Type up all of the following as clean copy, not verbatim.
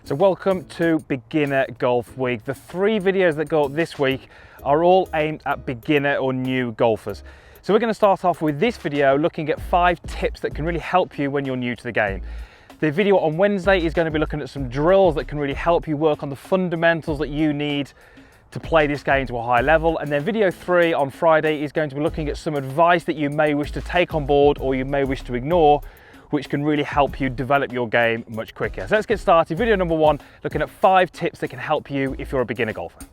So welcome to Beginner Golf Week. The 3 videos that go up this week are all aimed at beginner or new golfers. So we're going to start off with this video looking at 5 tips that can really help you when you're new to the game. The video on Wednesday is going to be looking at some drills that can really help you work on the fundamentals that you need to play this game to a high level. And then video 3 on Friday is going to be looking at some advice that you may wish to take on board or you may wish to ignore, which can really help you develop your game much quicker. So let's get started. Video number 1, looking at 5 tips that can help you if you're a beginner golfer.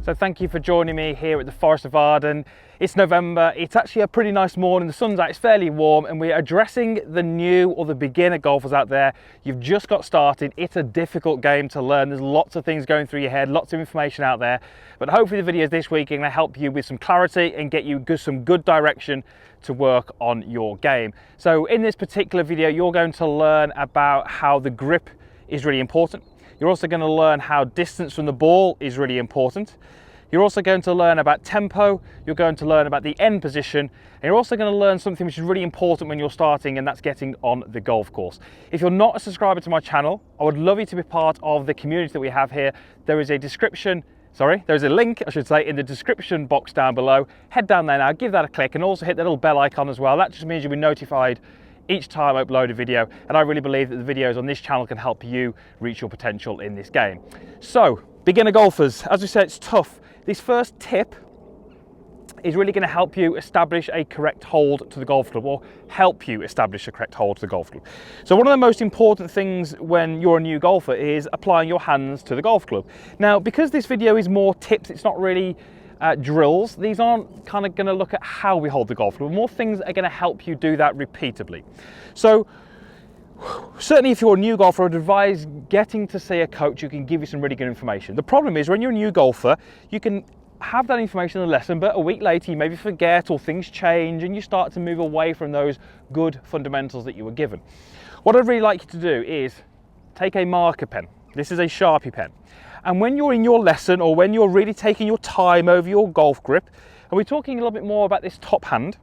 So thank you for joining me here at the Forest of Arden. It's November, it's actually a pretty nice morning, the sun's out, it's fairly warm, and we're addressing the new or the beginner golfers out there. You've just got started, it's a difficult game to learn, there's lots of things going through your head, lots of information out there, but hopefully the videos this week are going to help you with some clarity and get you some good direction to work on your game. So in this particular video, you're going to learn about how the grip is really important. You're also going to learn how distance from the ball is really important. You're also going to learn about tempo, you're going to learn about the end position, and you're also going to learn something which is really important when you're starting, and that's getting on the golf course. If you're not a subscriber to my channel, I would love you to be part of the community that we have here. There is a link, I should say, in the description box down below. Head down there now, give that a click, and also hit the little bell icon as well. That just means you'll be notified each time I upload a video, and I really believe that the videos on this channel can help you reach your potential in this game. So, beginner golfers, as we said, it's tough. This first tip is really going to help you establish a correct hold to the golf club, or help you establish a correct hold to the golf club. So one of the most important things when you're a new golfer is applying your hands to the golf club. Now, because this video is more tips, it's not really drills, these aren't kind of going to look at how we hold the golf club, more things that are going to help you do that repeatedly. So certainly if you're a new golfer, I'd advise getting to see a coach who can give you some really good information. The problem is when you're a new golfer, you can have that information in the lesson, but a week later you maybe forget or things change and you start to move away from those good fundamentals that you were given. What I'd really like you to do is take a marker pen. This is a Sharpie pen. And when you're in your lesson, or when you're really taking your time over your golf grip, and we're talking a little bit more about this top hand,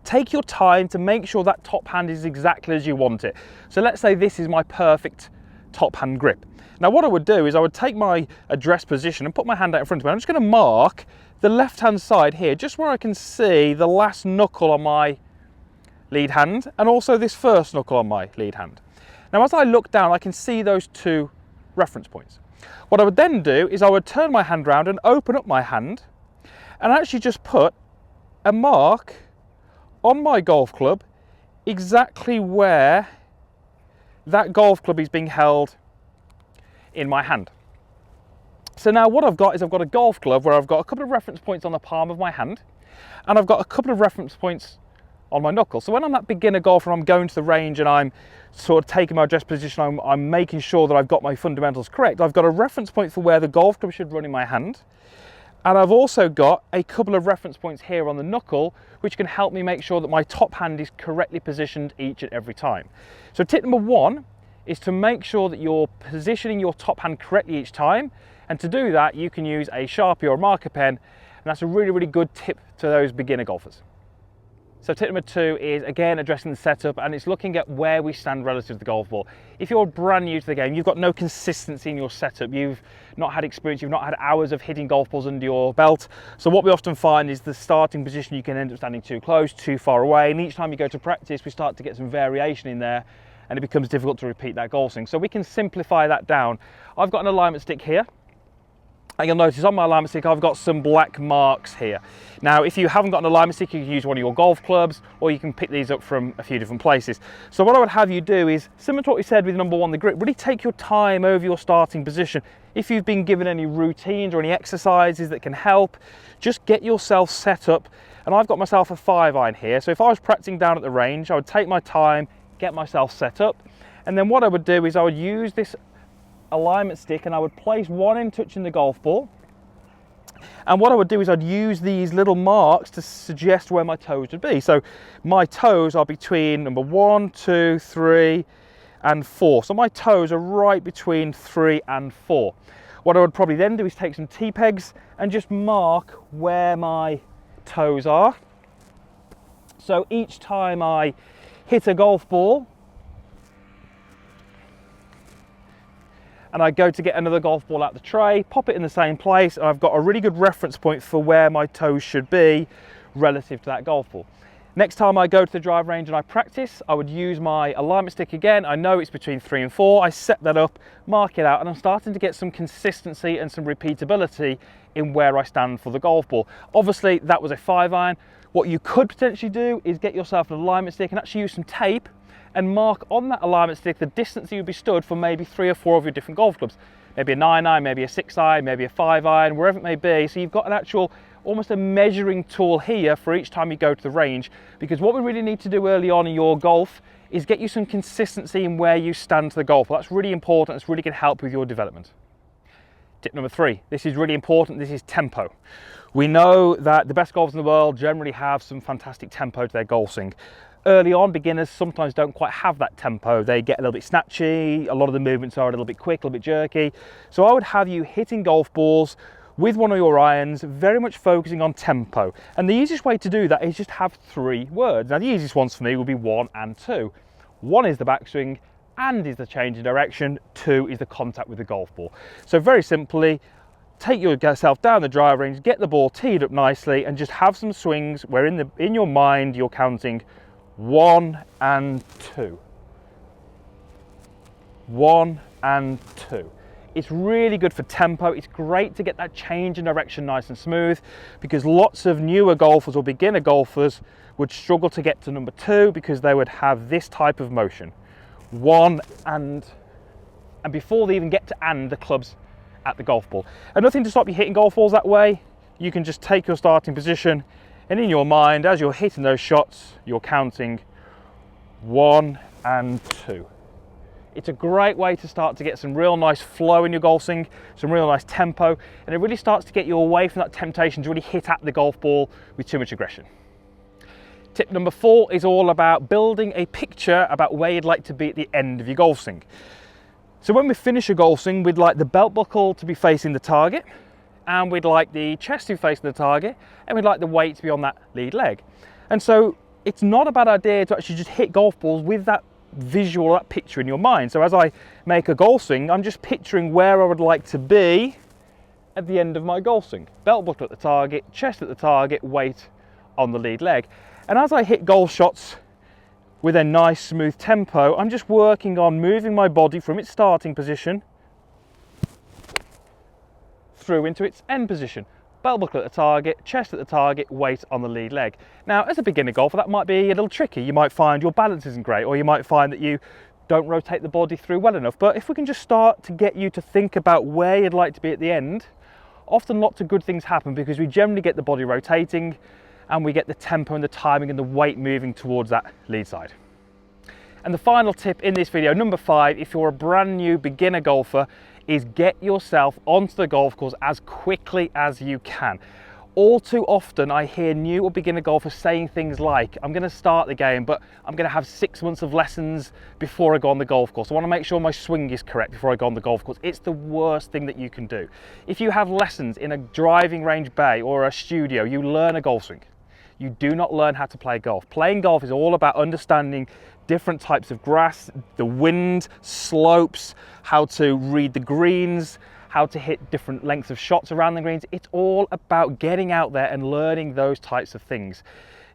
take your time to make sure that top hand is exactly as you want it. So let's say this is my perfect top hand grip. Now what I would do is I would take my address position and put my hand out in front of me. I'm just going to mark the left hand side here, just where I can see the last knuckle on my lead hand, and also this first knuckle on my lead hand. Now as I look down, I can see those 2 reference points. What I would then do is I would turn my hand around and open up my hand and actually just put a mark on my golf club exactly where that golf club is being held in my hand. So now what I've got is I've got a golf club where I've got a couple of reference points on the palm of my hand, and I've got a couple of reference points on my knuckle. So when I'm that beginner golfer, I'm going to the range and I'm sort of taking my address position, I'm making sure that I've got my fundamentals correct. I've got a reference point for where the golf club should run in my hand. And I've also got a couple of reference points here on the knuckle, which can help me make sure that my top hand is correctly positioned each and every time. So tip number 1 is to make sure that you're positioning your top hand correctly each time. And to do that, you can use a Sharpie or a marker pen. And that's a really, really good tip to those beginner golfers. So tip number 2 is, again, addressing the setup, and it's looking at where we stand relative to the golf ball. If you're brand new to the game, you've got no consistency in your setup, you've not had experience, you've not had hours of hitting golf balls under your belt. So what we often find is the starting position, you can end up standing too close, too far away, and each time you go to practice, we start to get some variation in there, and it becomes difficult to repeat that golf swing. So we can simplify that down. I've got an alignment stick here. And you'll notice on my alignment stick I've got some black marks here. Now if you haven't got an alignment stick, you can use one of your golf clubs, or you can pick these up from a few different places. So what I would have you do is, similar to what we said with number 1, the grip, really take your time over your starting position. If you've been given any routines or any exercises that can help, just get yourself set up. And I've got myself a 5-iron here, so if I was practicing down at the range, I would take my time, get myself set up, and then what I would do is I would use this alignment stick and I would place one end touching the golf ball, and what I would do is I'd use these little marks to suggest where my toes would be. So my toes are between number 1, 2, 3 and 4. So my toes are right between 3 and 4. What I would probably then do is take some T-pegs and just mark where my toes are. So each time I hit a golf ball and I go to get another golf ball out the tray, pop it in the same place, and I've got a really good reference point for where my toes should be relative to that golf ball. Next time I go to the drive range and I practice, I would use my alignment stick again. I know it's between 3 and 4. I set that up, mark it out, and I'm starting to get some consistency and some repeatability in where I stand for the golf ball. Obviously, that was a 5-iron. What you could potentially do is get yourself an alignment stick and actually use some tape and mark on that alignment stick the distance that you'd be stood for maybe 3 or 4 of your different golf clubs. Maybe a 9-iron, maybe a 6-iron, maybe a 5-iron, wherever it may be. So you've got an actual, almost a measuring tool here for each time you go to the range, because what we really need to do early on in your golf is get you some consistency in where you stand to the golf. That's really important. It's really going to help with your development. Tip number 3, this is really important. This is tempo. We know that the best golfers in the world generally have some fantastic tempo to their golf swing. Early on, beginners sometimes don't quite have that tempo. They get a little bit snatchy. A lot of the movements are a little bit quick, a little bit jerky. So I would have you hitting golf balls with one of your irons, very much focusing on tempo. And the easiest way to do that is just have 3 words. Now the easiest ones for me would be 1 and 2. 1 is the backswing, and is the change in direction. 2 is the contact with the golf ball. So very simply, take yourself down the drive range, get the ball teed up nicely, and just have some swings where in your mind you're counting 1 and 2. 1 and 2. It's really good for tempo. It's great to get that change in direction nice and smooth, because lots of newer golfers or beginner golfers would struggle to get to number 2 because they would have this type of motion. 1 and before they even get to the club's at the golf ball. And nothing to stop you hitting golf balls that way. You can just take your starting position, and in your mind, as you're hitting those shots, you're counting 1 and 2. It's a great way to start to get some real nice flow in your golf swing, some real nice tempo, and it really starts to get you away from that temptation to really hit at the golf ball with too much aggression. Tip number 4 is all about building a picture about where you'd like to be at the end of your golf swing. So when we finish a golf swing, we'd like the belt buckle to be facing the target, and we'd like the chest to be facing the target, and we'd like the weight to be on that lead leg. And so it's not a bad idea to actually just hit golf balls with that visual, that picture in your mind. So as I make a golf swing, I'm just picturing where I would like to be at the end of my golf swing. Belt buckle at the target, chest at the target, weight on the lead leg. And as I hit golf shots with a nice smooth tempo, I'm just working on moving my body from its starting position through into its end position. Belt buckle at the target, chest at the target, weight on the lead leg. Now, as a beginner golfer, that might be a little tricky. You might find your balance isn't great, or you might find that you don't rotate the body through well enough. But if we can just start to get you to think about where you'd like to be at the end, often lots of good things happen, because we generally get the body rotating, and we get the tempo and the timing and the weight moving towards that lead side. And the final tip in this video, number 5, if you're a brand new beginner golfer, is get yourself onto the golf course as quickly as you can. All too often I hear new or beginner golfers saying things like, I'm going to start the game, but I'm going to have 6 months of lessons before I go on the golf course. I want to make sure my swing is correct before I go on the golf course. It's the worst thing that you can do. If you have lessons in a driving range bay or a studio, you learn a golf swing. You do not learn how to play golf. Playing golf is all about understanding different types of grass, the wind, slopes, how to read the greens, how to hit different lengths of shots around the greens. It's all about getting out there and learning those types of things.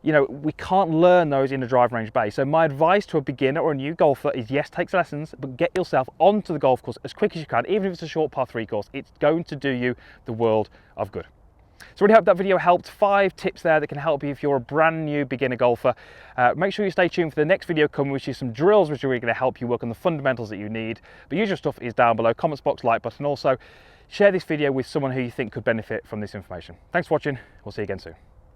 You know, we can't learn those in a driving range bay. So my advice to a beginner or a new golfer is, yes, take lessons, but get yourself onto the golf course as quick as you can. Even if it's a short par 3 course, it's going to do you the world of good. So I really hope that video helped. 5 tips there that can help you if you're a brand new beginner golfer. Make sure you stay tuned for the next video coming, which is some drills which are really going to help you work on the fundamentals that you need. But usual stuff is down below, comments box, like button. Also, share this video with someone who you think could benefit from this information. Thanks for watching. We'll see you again soon.